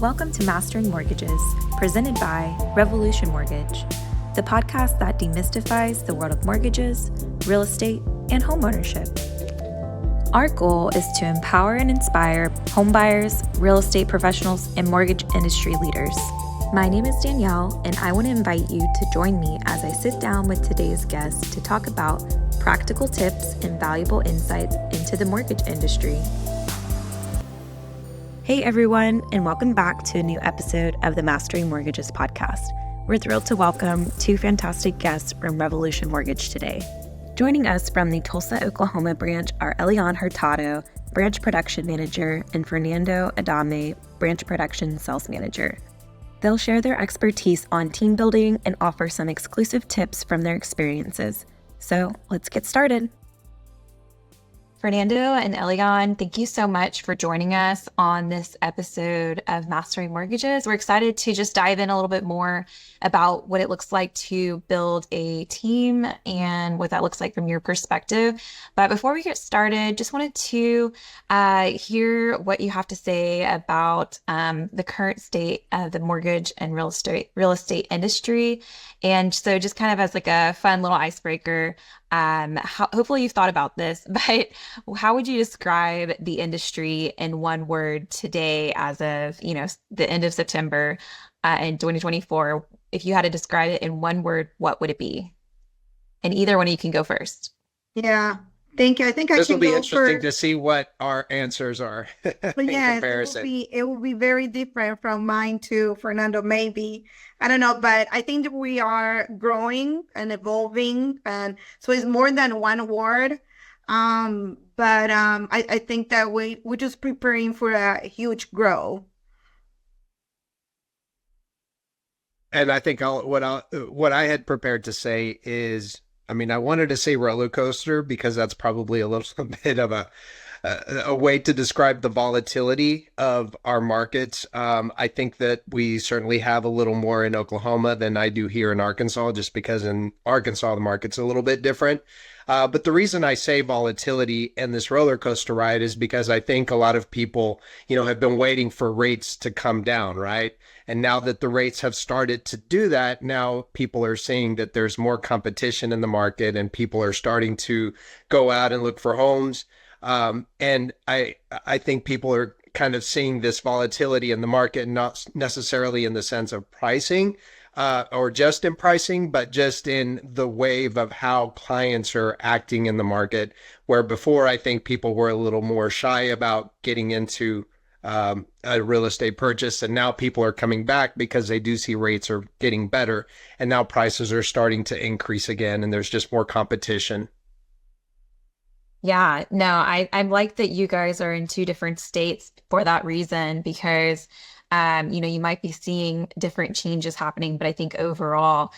Welcome to Mastering Mortgages, presented by Revolution Mortgage, the podcast that demystifies the world of mortgages, real estate, and homeownership. Our goal is to empower and inspire homebuyers, real estate professionals, and mortgage industry leaders. My name is Danielle, and I want to invite you to join me as I sit down with today's guest to talk about practical tips and valuable insights into the mortgage industry. Hey everyone, and welcome back to a new episode of the Mastering Mortgages podcast. We're thrilled to welcome two fantastic guests from Revolution Mortgage today. Joining us from the Tulsa, Oklahoma branch are Elian Hurtado, Branch Production Manager, and Fernando Adame, Branch Production Sales Manager. They'll share their expertise on team building and offer some exclusive tips from their experiences. So let's get started. Fernando and Elian, thank you so much for joining us on this episode of Mastering Mortgages. We're excited to just dive in a little bit more about what it looks like to build a team and what that looks like from your perspective. But before we get started, just wanted to hear what you have to say about the current state of the mortgage and real estate industry. And so just kind of as like a fun little icebreaker, hopefully you've thought about this, but how would you describe the industry in one word today as of, the end of September in 2024? If you had to describe it in one word, what would it be? And either one of you can go first. Yeah, thank you. I think this I will can be go interesting first. to see what our answers are But in yes, comparison. it will be very different from mine to Fernando, maybe. I don't know, but I think that we are growing and evolving, and so it's more than one word. I think that we're just preparing for a huge growth. And I think what I had prepared to say is, I wanted to say roller coaster because that's probably a little bit of a way to describe the volatility of our markets. I think that we certainly have a little more in Oklahoma than I do here in Arkansas, just because in Arkansas, the market's a little bit different. But the reason I say volatility and this roller coaster ride is because I think a lot of people, have been waiting for rates to come down, right? And now that the rates have started to do that, now people are seeing that there's more competition in the market and people are starting to go out and look for homes. And I think people are kind of seeing this volatility in the market, not necessarily in the sense of pricing, or just in pricing, but just in the wave of how clients are acting in the market, where before I think people were a little more shy about getting into a real estate purchase. And now people are coming back because they do see rates are getting better. And now prices are starting to increase again, and there's just more competition. Yeah, no, I like that you guys are in two different states for that reason, because you might be seeing different changes happening, but I think overall,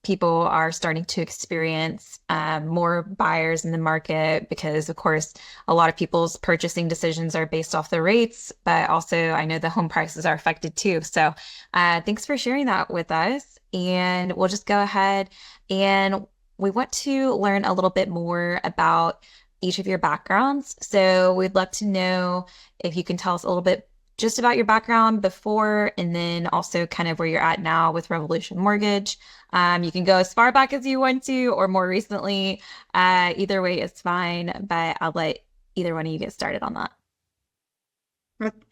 people are starting to experience more buyers in the market because, of course, a lot of people's purchasing decisions are based off the rates, but also I know the home prices are affected too. So thanks for sharing that with us. And we'll just go ahead and we want to learn a little bit more about each of your backgrounds. So we'd love to know if you can tell us a little bit just about your background before, and then also kind of where you're at now with Revolution Mortgage. You can go as far back as you want to, or more recently. Either way is fine, but I'll let either one of you get started on that.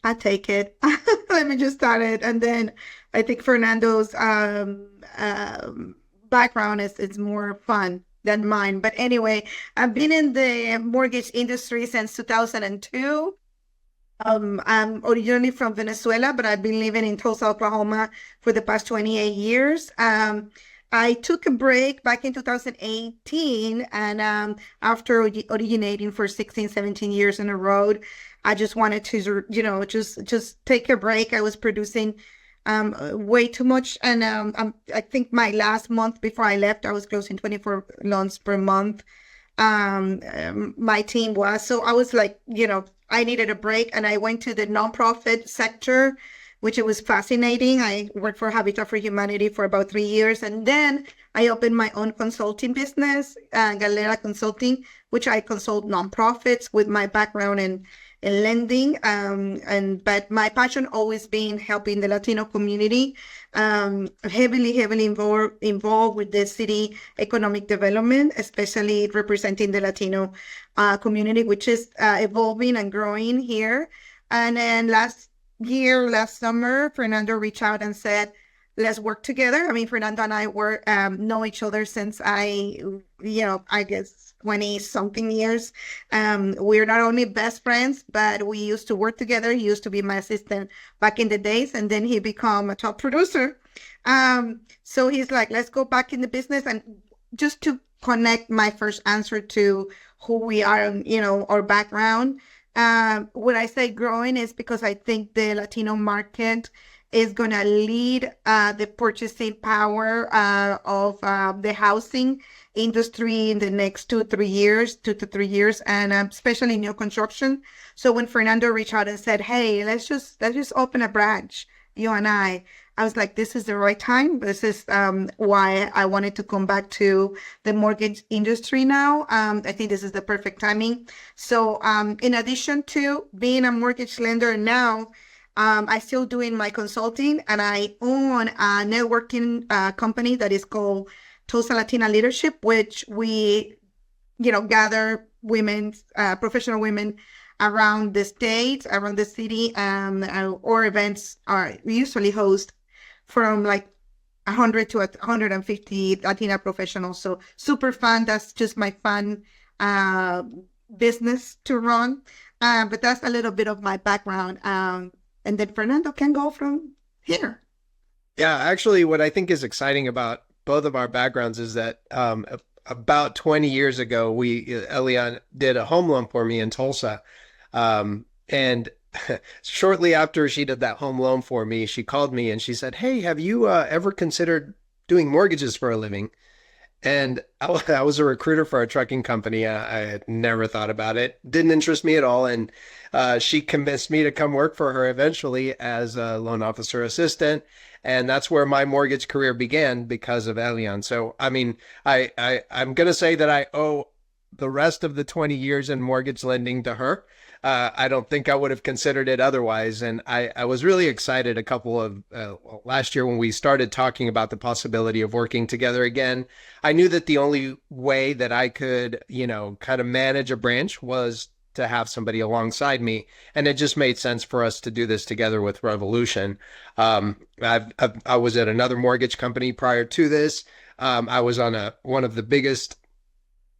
I take it. Let me just start it, and then I think Fernando's background is more fun than mine. But anyway, I've been in the mortgage industry since 2002. I'm originally from Venezuela, but I've been living in Tulsa, Oklahoma for the past 28 years. I took a break back in 2018, and after originating for 16, 17 years in a row, I just wanted to, just take a break. I was producing way too much, and I think my last month before I left, I was closing 24 loans per month. My team was, so I was like, I needed a break, and I went to the nonprofit sector, which it was fascinating. I worked for Habitat for Humanity for about 3 years, and then I opened my own consulting business, Galera Consulting, which I consult nonprofits with my background in in lending. But my passion always been helping the Latino community, heavily involved with the city economic development, especially representing the Latino community, which is evolving and growing here. And then last summer, Fernando reached out and said, let's work together. I mean, Fernando and I know each other since I guess 20 something years. We're not only best friends, but we used to work together. He used to be my assistant back in the days, and then he became a top producer. So he's like, let's go back in the business. And just to connect my first answer to who we are, our background. When I say growing is because I think the Latino market is going to lead the purchasing power of the housing industry in the next 2 to 3 years, and especially new construction. So when Fernando reached out and said, "Hey, let's just open a branch, you and I was like, this is the right time. This is why I wanted to come back to the mortgage industry now. I think this is the perfect timing. So in addition to being a mortgage lender now, I still doing my consulting, and I own a networking company that is called Tulsa Latina Leadership, which we, gather women, professional women around the state, around the city, or events we usually host from like 100 to 150 Latina professionals. So super fun. That's just my fun business to run. But that's a little bit of my background. And then Fernando can go from here. Yeah, actually, what I think is exciting about both of our backgrounds is that about 20 years ago, Elian did a home loan for me in Tulsa. And shortly after she did that home loan for me, she called me and she said, "Hey, have you ever considered doing mortgages for a living?" And I was a recruiter for a trucking company. I had never thought about it. Didn't interest me at all. And she convinced me to come work for her eventually as a loan officer assistant. And that's where my mortgage career began because of Elian. So, I mean, I'm going to say that I owe the rest of the 20 years in mortgage lending to her. I don't think I would have considered it otherwise. And I was really excited last year when we started talking about the possibility of working together again. I knew that the only way that I could, kind of manage a branch was to have somebody alongside me. And it just made sense for us to do this together with Revolution. I was at another mortgage company prior to this. I was on one of the biggest,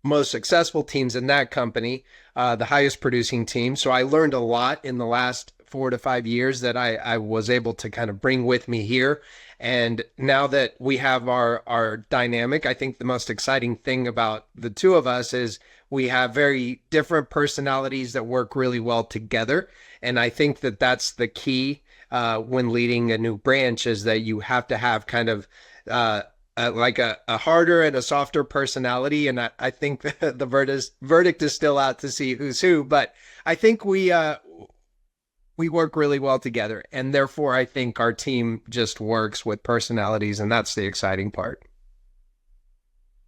most successful teams in that company, the highest producing team. So I learned a lot in the last 4 to 5 years that I was able to kind of bring with me here. And now that we have our dynamic, I think the most exciting thing about the two of us is we have very different personalities that work really well together. And I think that that's the key when leading a new branch, is that you have to have kind of like a harder and a softer personality. And I think the verdict is still out to see who's who, but I think we work really well together. And therefore, I think our team just works with personalities, and that's the exciting part.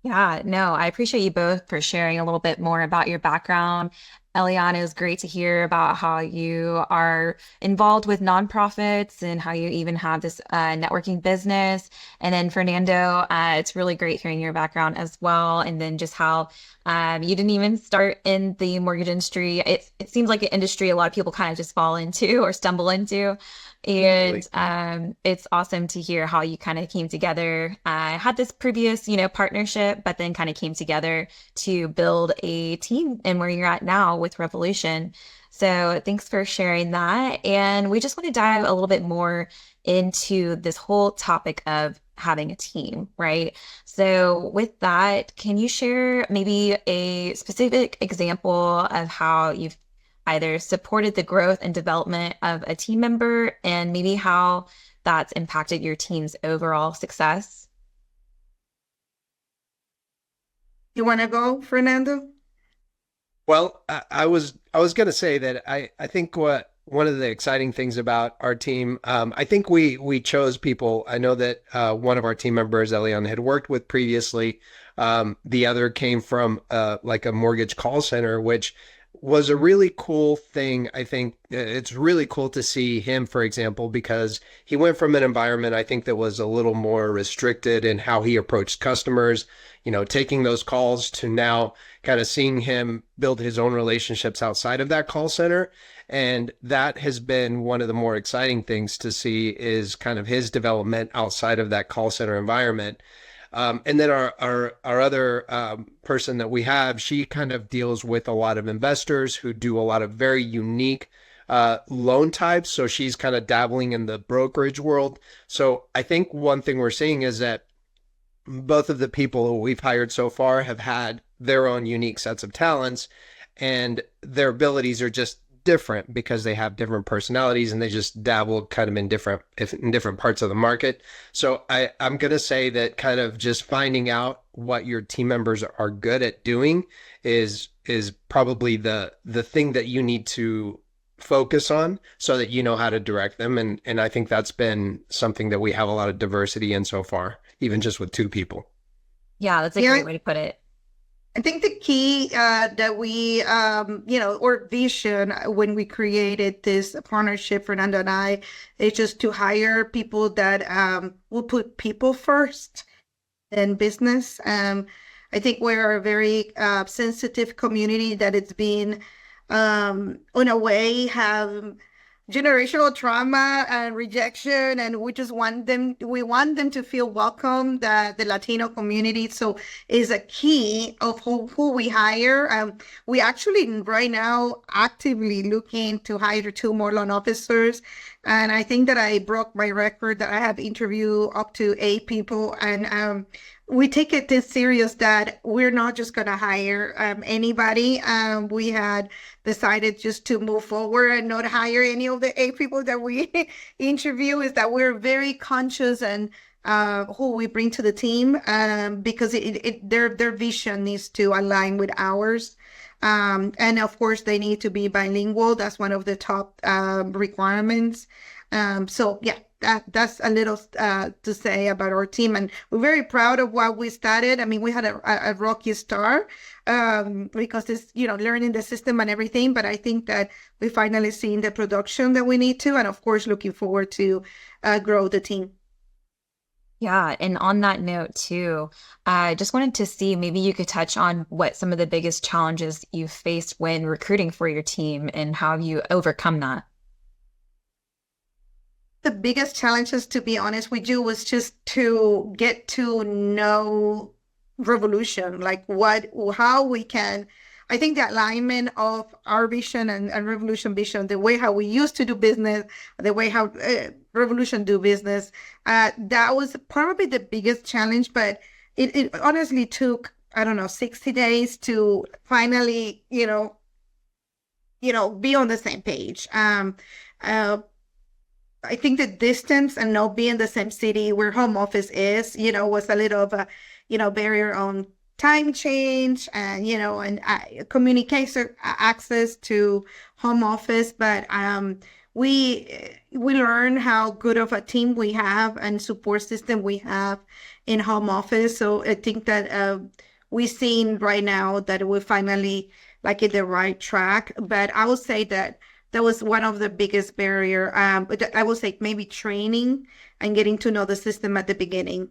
Yeah, no, I appreciate you both for sharing a little bit more about your background. Eliana, it was great to hear about how you are involved with nonprofits and how you even have this networking business. And then Fernando, it's really great hearing your background as well. And then just how you didn't even start in the mortgage industry. It seems like an industry a lot of people kind of just fall into or stumble into. And it's awesome to hear how you kind of came together. I had this previous, partnership, but then kind of came together to build a team and where you're at now with Revolution. So thanks for sharing that. And we just want to dive a little bit more into this whole topic of having a team, right? So with that, can you share maybe a specific example of how you've either supported the growth and development of a team member and maybe how that's impacted your team's overall success? You want to go, Fernando? Well, I was going to say that I think one of the exciting things about our team, I think we chose people. I know that one of our team members, Elian, had worked with previously. The other came from like a mortgage call center, which was a really cool thing. I think it's really cool to see him, for example, because he went from an environment I think that was a little more restricted in how he approached customers, taking those calls to now kind of seeing him build his own relationships outside of that call center. And that has been one of the more exciting things to see is kind of his development outside of that call center environment. And then our other person that we have, she kind of deals with a lot of investors who do a lot of very unique loan types. So she's kind of dabbling in the brokerage world. So I think one thing we're seeing is that both of the people who we've hired so far have had their own unique sets of talents, and their abilities are just different because they have different personalities and they just dabble kind of in different parts of the market. So I'm going to say that kind of just finding out what your team members are good at doing is probably the thing that you need to focus on so that you know how to direct them. And I think that's been something that we have a lot of diversity in so far, even just with two people. Yeah, that's a Yeah, great way to put it. I think the key that we, or vision when we created this partnership, Fernando and I, is just to hire people that will put people first in business. I think we're a very sensitive community that it's been, in a way, have generational trauma and rejection, and we want them to feel welcome, the Latino community. So is a key of who we hire. We actually right now actively looking to hire two more loan officers. And I think that I broke my record that I have interviewed up to 8 people. And we take it this serious that we're not just going to hire anybody. We had decided just to move forward and not hire any of the 8 people that we interview. Is that we're very conscious and who we bring to the team, because their vision needs to align with ours. And of course, they need to be bilingual. That's one of the top requirements. So yeah, that's a little to say about our team, and we're very proud of what we started. I mean, we had a rocky start because it's learning the system and everything, but I think that we finally seen the production that we need to, and of course, looking forward to grow the team. Yeah, and on that note too, I just wanted to see maybe you could touch on what some of the biggest challenges you've faced when recruiting for your team and how have you overcome that? The biggest challenges, to be honest with you, was just to get to know Revolution, like how we can. I think the alignment of our vision and Revolution vision, the way how we used to do business, the way how Revolution do business, that was probably the biggest challenge. But it honestly took, I don't know, 60 days to finally, be on the same page. I think the distance and not being in the same city where home office is, was a little of a, barrier on time change and, communication access to home office. But we learn how good of a team we have and support system we have in home office. So I think that we're seeing right now that we're finally like in the right track. But I would say that was one of the biggest barrier. But I would say maybe training and getting to know the system at the beginning.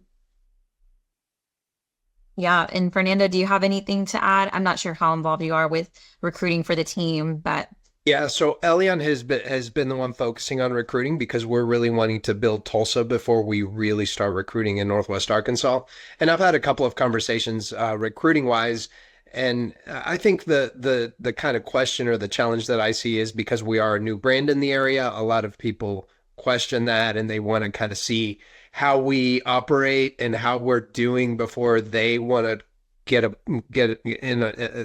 Yeah, and Fernando, do you have anything to add? I'm not sure how involved you are with recruiting for the team, but Yeah, so Elian has been the one focusing on recruiting because we're really wanting to build Tulsa before we really start recruiting in Northwest Arkansas. And I've had a couple of conversations recruiting wise, and I think the kind of question or the challenge that I see is because we are a new brand in the area, a lot of people question that and they want to kind of see how we operate and how we're doing before they want to get in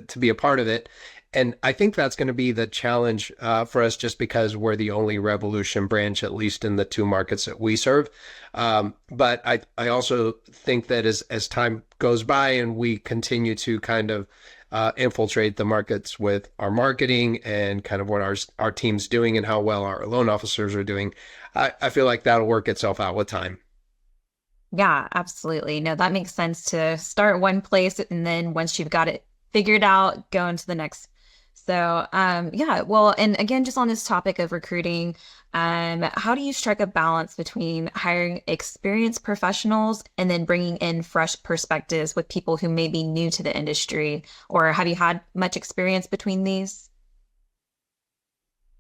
to be a part of it. And I think that's going to be the challenge for us just because we're the only Revolution branch, at least in the two markets that we serve. But I also think that as time goes by and we continue to kind of infiltrate the markets with our marketing and kind of what our team's doing and how well our loan officers are doing, I feel like that'll work itself out with time. yeah, absolutely. No, that makes sense to start one place and then once you've got it figured out, go into the next So, yeah, well, and again, just on this topic of recruiting, how do you strike a balance between hiring experienced professionals and then bringing in fresh perspectives with people who may be new to the industry? Or have you had much experience between these?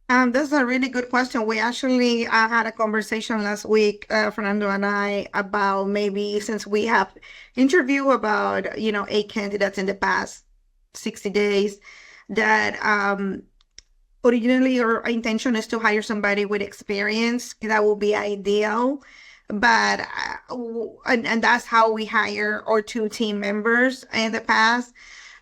That's a really good question. We actually had a conversation last week, Fernando and I, about maybe since we have interviewed about, 8 candidates in the past 60 days, that originally our intention is to hire somebody with experience. That would be ideal. But, and that's how we hire our 2 team members in the past.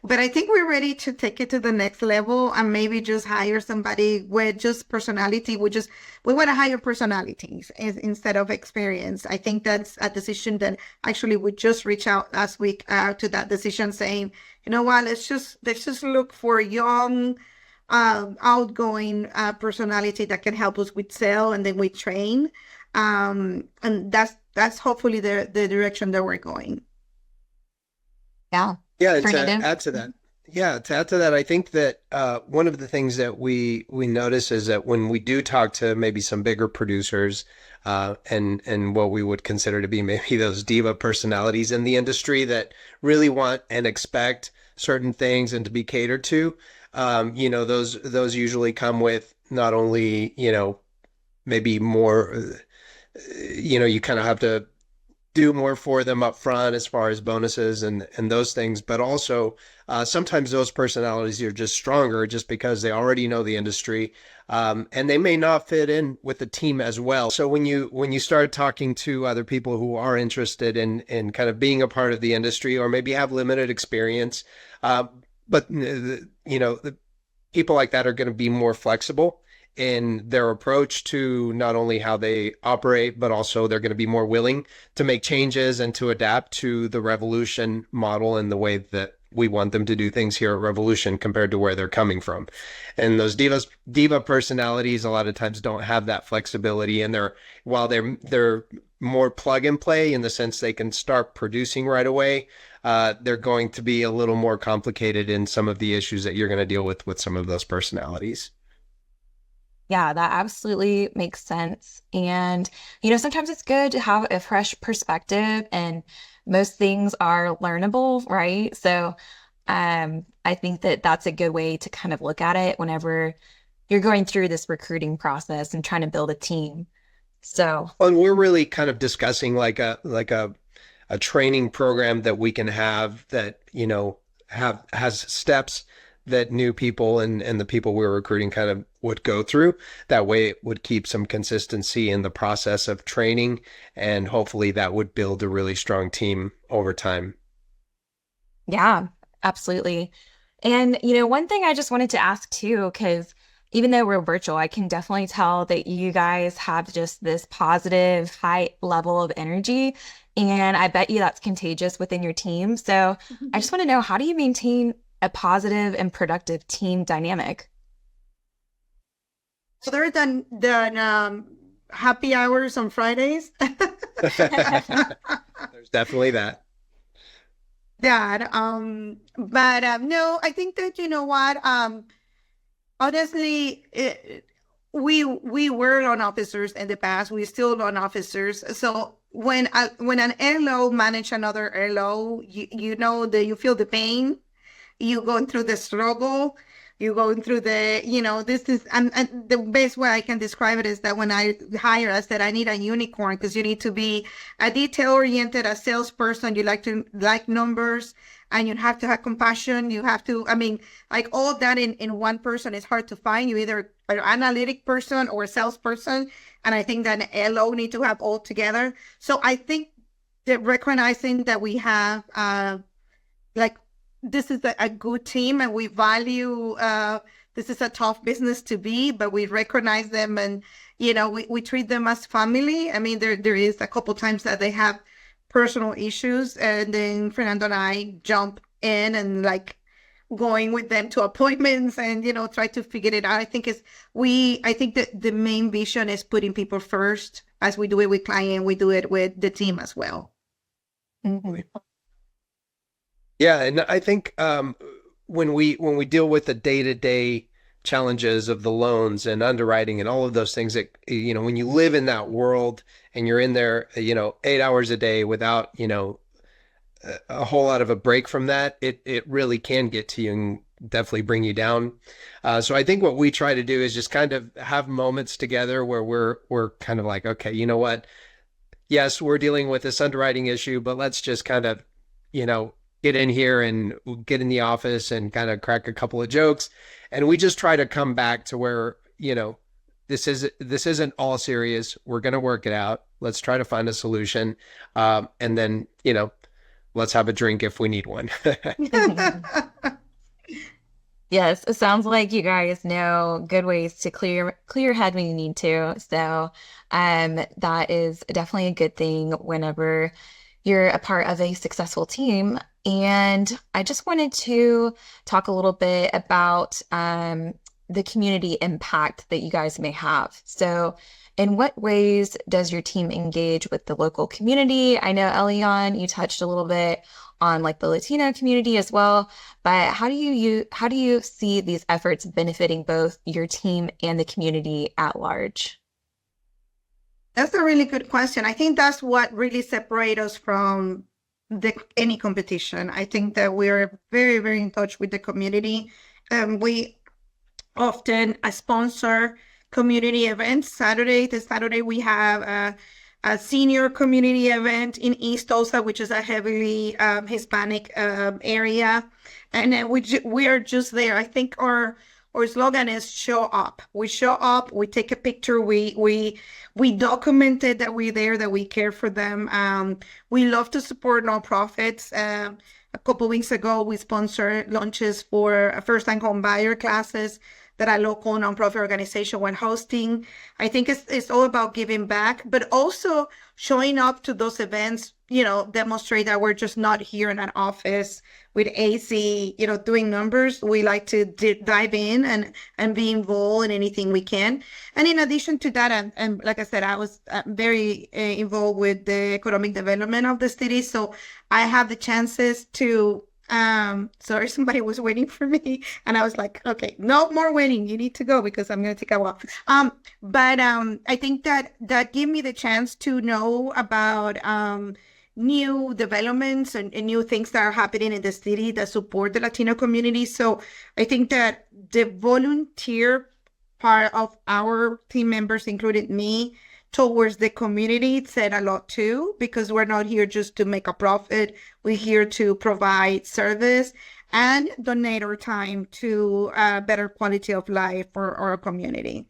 But I think we're ready to take it to the next level and maybe just hire somebody with just personality. We want to hire personalities instead of experience. I think that's a decision that actually we just reached out last week to that decision saying, you know what, let's just look for young, outgoing personality that can help us with sale, and then we train. And that's hopefully the direction that we're going. Yeah. Yeah, and to Fernando? add to that, I think that one of the things that we notice is that when we do talk to maybe some bigger producers, and what we would consider to be maybe those diva personalities in the industry that really want and expect certain things and to be catered to, those usually come with not only, maybe more, you kind of have to do more for them up front as far as bonuses and those things, but also sometimes those personalities are just stronger just because they already know the industry, and they may not fit in with the team as well. So when you start talking to other people who are interested in kind of being a part of the industry or maybe have limited experience, but the people like that are going to be more flexible in their approach to not only how they operate, but also they're going to be more willing to make changes and to adapt to the Revolution model and the way that we want them to do things here at Revolution compared to where they're coming from. And those diva personalities a lot of times don't have that flexibility, and while they're more plug and play in the sense they can start producing right away, they're going to be a little more complicated in some of the issues that you're going to deal with some of those personalities. Yeah, that absolutely makes sense. And, sometimes it's good to have a fresh perspective, and most things are learnable, right? So, I think that that's a good way to kind of look at it whenever you're going through this recruiting process and trying to build a team. So, And we're really kind of discussing like a training program that we can have that, has steps that new people and the people we're recruiting kind of would go through. That way it would keep some consistency in the process of training, and hopefully that would build a really strong team over time. yeah, absolutely. And, one thing I just wanted to ask too, because even though we're virtual, I can definitely tell that you guys have just this positive, high level of energy. And I bet you that's contagious within your team. So I just want to know, how do you maintain a positive and productive team dynamic? Other than happy hours on Fridays. There's definitely that. That but no, I think that you know what, honestly, we were loan officers in the past. We still loan officers. So when an LO manage another LO, you know that you feel the pain, you going through the struggle, you going through this is, and the best way I can describe it is that when I hire, I said I need a unicorn, because you need to be a detail oriented, a salesperson. You like numbers, and you have to have compassion. You have to, I mean, like all that in one person is hard to find. You either an analytic person or a salesperson, and I think that an LO need to have all together. So I think that recognizing that we have like this is a good team, and we value this is a tough business to be, but we recognize them, and we treat them as family. I mean, there is a couple times that they have personal issues, and then Fernando and I jump in and like going with them to appointments and try to figure it out. I think that the main vision is putting people first. As we do it with client, we do it with the team as well. Mhm. Yeah, and I think when we deal with the day-to-day challenges of the loans and underwriting and all of those things that, when you live in that world and you're in there, 8 hours a day without, a whole lot of a break from that, it really can get to you and definitely bring you down. So I think what we try to do is just kind of have moments together where we're kind of like, okay, you know what? Yes, we're dealing with this underwriting issue, but let's just kind of, get in here and get in the office and kind of crack a couple of jokes. And we just try to come back to where, this isn't all serious. We're going to work it out. Let's try to find a solution. And then, let's have a drink if we need one. Yes, it sounds like you guys know good ways to clear your head when you need to. So, that is definitely a good thing whenever you're a part of a successful team. And I just wanted to talk a little bit about the community impact that you guys may have. So, in what ways does your team engage with the local community? I know, Elian, you touched a little bit on like the Latino community as well, but how do you see these efforts benefiting both your team and the community at large? That's a really good question. I think that's what really separates us from any competition. I think that we're very, very in touch with the community. We often sponsor community events. This Saturday we have a senior community event in East Tulsa, which is a heavily Hispanic area, and then we are just there. I think our slogan is show up. We show up. We take a picture. We documented that we're there, that we care for them. We love to support nonprofits. A couple weeks ago, we sponsored lunches for first-time home buyer classes that a local nonprofit organization went hosting. I think it's all about giving back, but also showing up to those events, demonstrate that we're just not here in an office with AC, doing numbers. We like to dive in and be involved in anything we can. And in addition to that, and like I said, I was very involved with the economic development of the city. So I have the chances to sorry, somebody was waiting for me, and I was like, okay, no more waiting. You need to go because I'm going to take a walk. But I think that gave me the chance to know about new developments and new things that are happening in the city that support the Latino community. So I think that the volunteer part of our team members, including me, towards the community said a lot too, because we're not here just to make a profit. We're here to provide service and donate our time to a better quality of life for our community.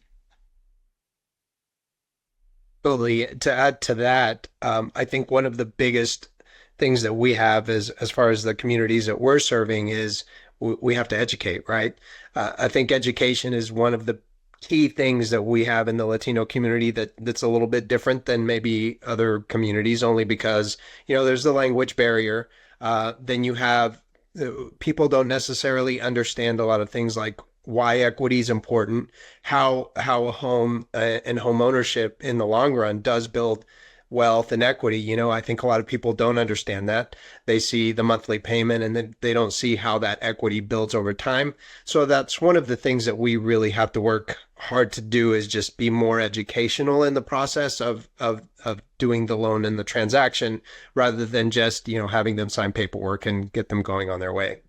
Totally. To add to that, I think one of the biggest things that we have is, as far as the communities that we're serving, is we have to educate, right? I think education is one of the key things that we have in the Latino community that's a little bit different than maybe other communities, only because, there's the language barrier. Then you have people don't necessarily understand a lot of things like why equity is important, how a home and home ownership in the long run does build wealth and equity. I think a lot of people don't understand that. They see the monthly payment and then they don't see how that equity builds over time. So that's one of the things that we really have to work hard to do, is just be more educational in the process of doing the loan and the transaction, rather than just, having them sign paperwork and get them going on their way.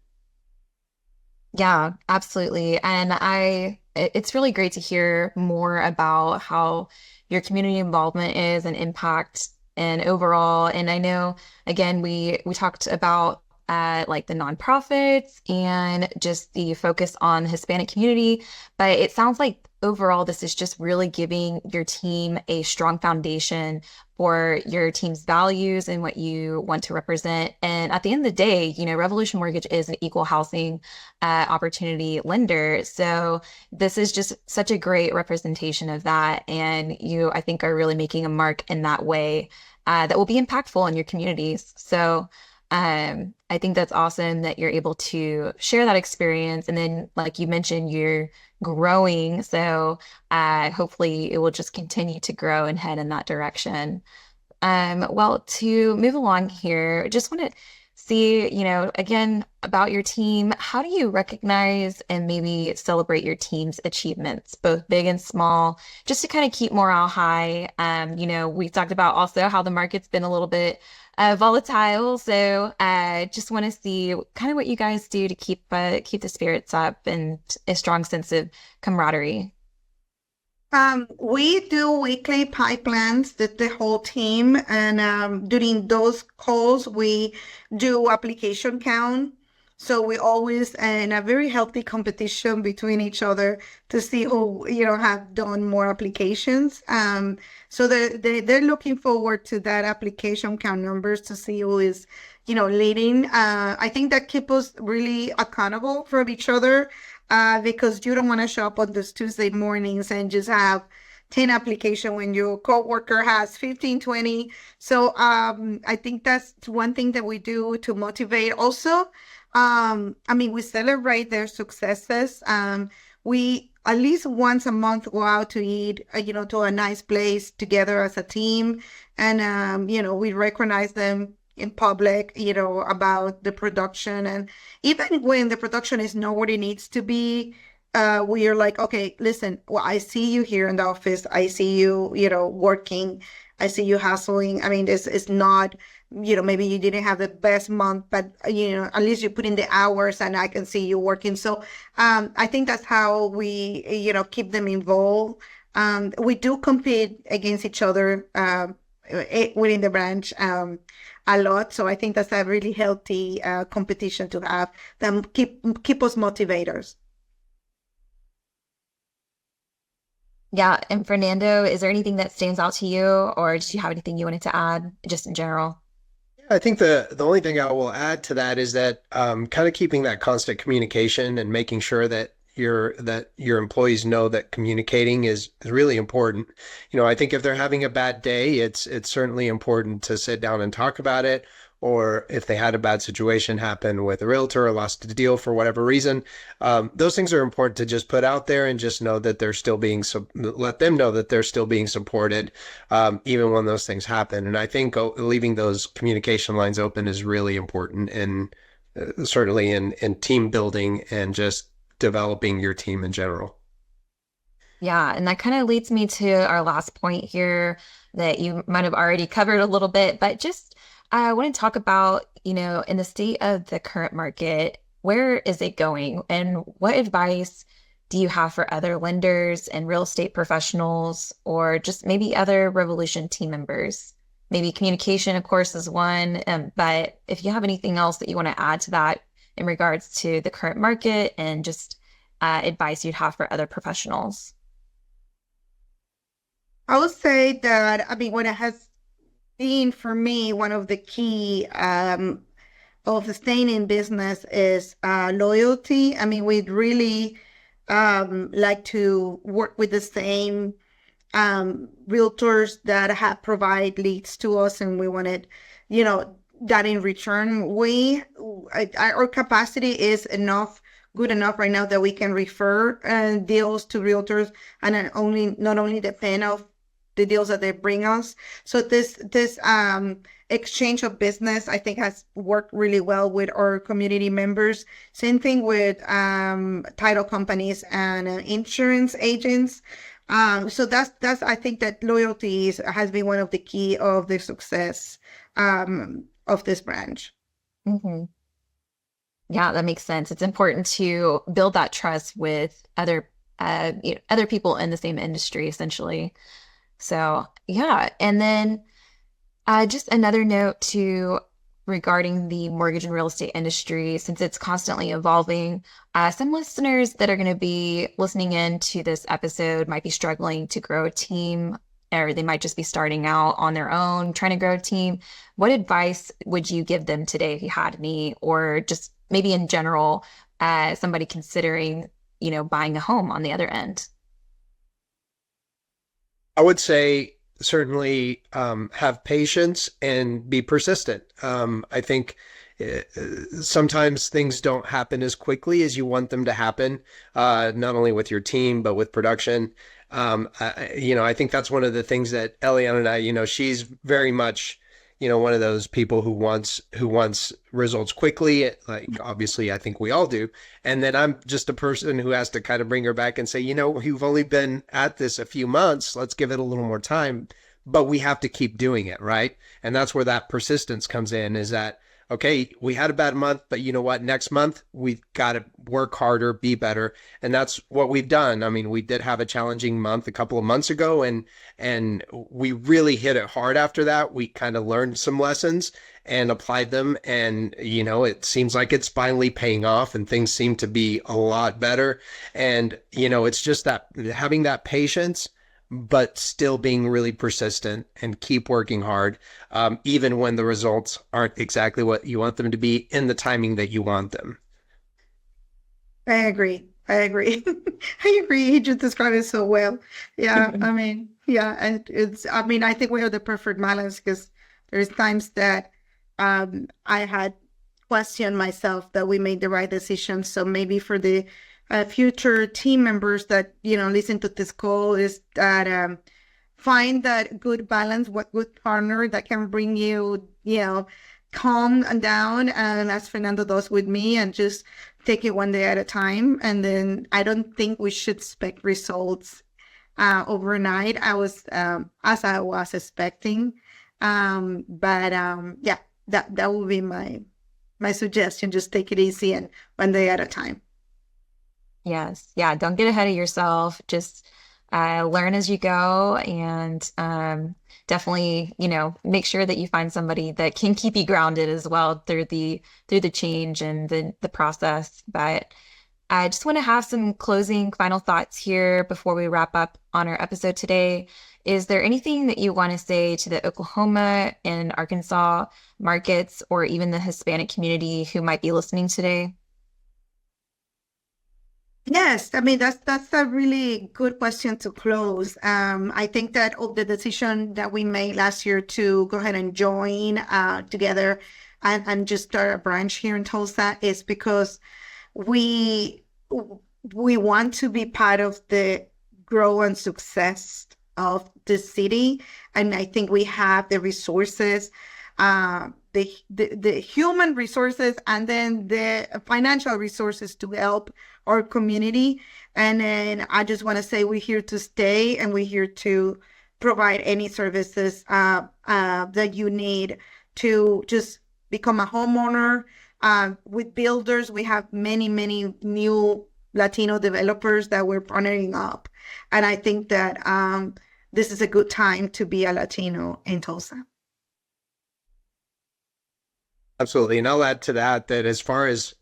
Yeah, absolutely. And it's really great to hear more about how your community involvement is and impact and overall. And I know, again, we talked about like the nonprofits and just the focus on the Hispanic community, but it sounds like overall this is just really giving your team a strong foundation for your team's values and what you want to represent. And at the end of the day, Revolution Mortgage is an equal housing opportunity lender. So this is just such a great representation of that. And you, I think, are really making a mark in that way that will be impactful in your communities. So I think that's awesome that you're able to share that experience. And then, like you mentioned, you're growing. So hopefully it will just continue to grow and head in that direction. Well, to move along here, just want to see, again, about your team. How do you recognize and maybe celebrate your team's achievements, both big and small, just to kind of keep morale high? We talked about also how the market's been a little bit volatile, so just want to see kind of what you guys do to keep the spirits up and a strong sense of camaraderie. We do weekly pipelines, the whole team, and during those calls, we do application count. So we always in a very healthy competition between each other to see who, have done more applications. So they're looking forward to that application count numbers to see who is, leading. I think that keeps us really accountable for each other because you don't want to show up on those Tuesday mornings and just have 10 application when your coworker has 15, 20. So I think that's one thing that we do to motivate. Also, we celebrate their successes. We at least once a month go out to eat, to a nice place together as a team. And, we recognize them in public, about the production. And even when the production is not what it needs to be, we are like, okay, listen, well, I see you here in the office. I see you, working. I see you hustling. I mean, it's not, maybe you didn't have the best month, but, at least you put in the hours and I can see you working. So I think that's how we, keep them involved. We do compete against each other within the branch. A lot. So I think that's a really healthy competition to have them keep us motivators. Yeah, and Fernando, is there anything that stands out to you, or did you have anything you wanted to add, just in general? I think the only thing I will add to that is that kind of keeping that constant communication and making sure that your employees know that communicating is really important. I think if they're having a bad day, it's certainly important to sit down and talk about it. Or if they had a bad situation happen with a realtor or lost a deal for whatever reason, those things are important to just put out there and just know that they're still let them know that they're still being supported, even when those things happen. And I think leaving those communication lines open is really important and certainly in team building and just developing your team in general. Yeah, and that kind of leads me to our last point here that you might have already covered a little bit, but just I want to talk about, in the state of the current market, where is it going? And what advice do you have for other lenders and real estate professionals, or just maybe other Revolution team members? Maybe communication, of course, is one, but if you have anything else that you want to add to that in regards to the current market and just advice you'd have for other professionals. I would say that, what it has been for me, one of the key of staying in business is loyalty. We'd really like to work with the same realtors that have provide leads to us, and we wanted, that in return. Our capacity is good enough right now that we can refer deals to realtors and not only depend of the deals that they bring us. So this exchange of business, I think, has worked really well with our community members. Same thing with title companies and insurance agents. So that's I think that loyalty has been one of the key of the success of this branch. Mm-hmm. Yeah, that makes sense. It's important to build that trust with other people in the same industry, essentially. So yeah, and then just another note too regarding the mortgage and real estate industry, since it's constantly evolving. Some listeners that are going to be listening in to this episode might be struggling to grow a team, or they might just be starting out on their own, trying to grow a team. What advice would you give them today if you had any, or just maybe in general, somebody considering, buying a home on the other end? I would say certainly have patience and be persistent. I think sometimes things don't happen as quickly as you want them to happen, not only with your team, but with production. I think that's one of the things that Elian and I, she's very much, one of those people who wants results quickly. Like, obviously, I think we all do. And then I'm just a person who has to kind of bring her back and say, you've only been at this a few months. Let's give it a little more time. But we have to keep doing it, right? And that's where that persistence comes in, is that, okay, we had a bad month, but you know what? Next month, we've got to work harder, be better. And that's what we've done. I mean, we did have a challenging month a couple of months ago, and we really hit it hard after that. We kind of learned some lessons and applied them. And, it seems like it's finally paying off and things seem to be a lot better. And, it's just that having that patience, but still being really persistent and keep working hard, even when the results aren't exactly what you want them to be in the timing that you want them. I agree. I agree. You just described it so well. Yeah. And I think we have the perfect balance, because there's times that I had questioned myself that we made the right decision. So maybe for the future team members that, listen to this call, is that find that good balance, what good partner that can bring you, calm and down, and as Fernando does with me, and just take it one day at a time. And then I don't think we should expect results overnight. As I was expecting. Yeah, that would be my suggestion. Just take it easy and one day at a time. Yes. Yeah. Don't get ahead of yourself. Just learn as you go, and definitely, make sure that you find somebody that can keep you grounded as well through the change and the process. But I just want to have some closing final thoughts here before we wrap up on our episode today. Is there anything that you want to say to the Oklahoma and Arkansas markets, or even the Hispanic community who might be listening today? Yes, that's a really good question to close. I think that the decision that we made last year to go ahead and join together and just start a branch here in Tulsa is because we want to be part of the growth and success of the city, and I think we have the resources, the human resources, and then the financial resources to help our community. And then I just want to say we're here to stay, and we're here to provide any services that you need to just become a homeowner. With builders, we have many new Latino developers that we're partnering up, and I think that this is a good time to be a Latino in Tulsa. Absolutely. And I'll add to that as far as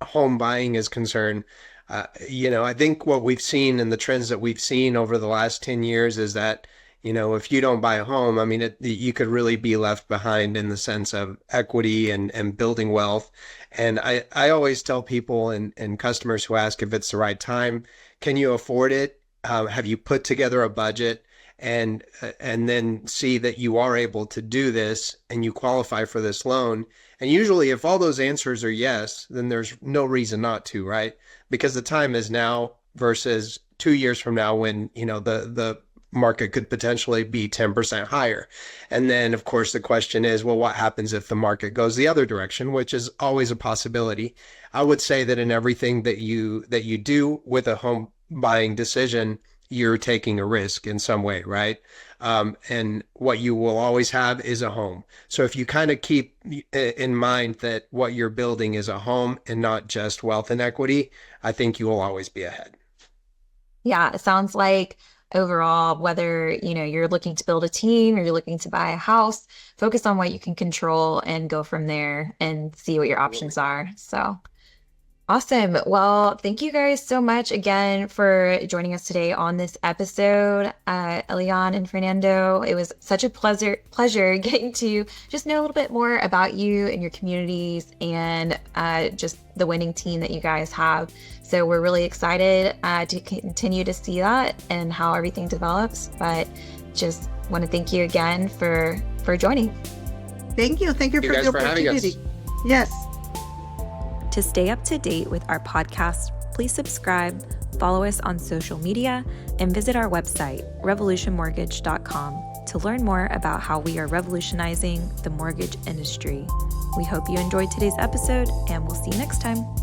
home buying is concerned, I think what we've seen and the trends that we've seen over the last 10 years is that, if you don't buy a home, you could really be left behind in the sense of equity and building wealth. And I always tell people and customers who ask if it's the right time, can you afford it? Have you put together a budget? And then see that you are able to do this and you qualify for this loan. And usually if all those answers are yes, then there's no reason not to, right? Because the time is now versus 2 years from now when, the market could potentially be 10% higher. And then of course the question is, well, what happens if the market goes the other direction, which is always a possibility. I would say that in everything that you do with a home buying decision, you're taking a risk in some way, right? And what you will always have is a home. So if you kind of keep in mind that what you're building is a home and not just wealth and equity, I think you will always be ahead. Yeah, it sounds like overall, whether, you're looking to build a team or you're looking to buy a house, focus on what you can control and go from there and see what your options are. So awesome. Well, thank you guys so much again for joining us today on this episode, Elian and Fernando. It was such a pleasure getting to just know a little bit more about you and your communities and just the winning team that you guys have. So we're really excited to continue to see that and how everything develops. But just want to thank you again for joining. Thank you. Thank you for the opportunity. Yes. To stay up to date with our podcast, please subscribe, follow us on social media, and visit our website, revolutionmortgage.com. to learn more about how we are revolutionizing the mortgage industry. We hope you enjoyed today's episode, and we'll see you next time.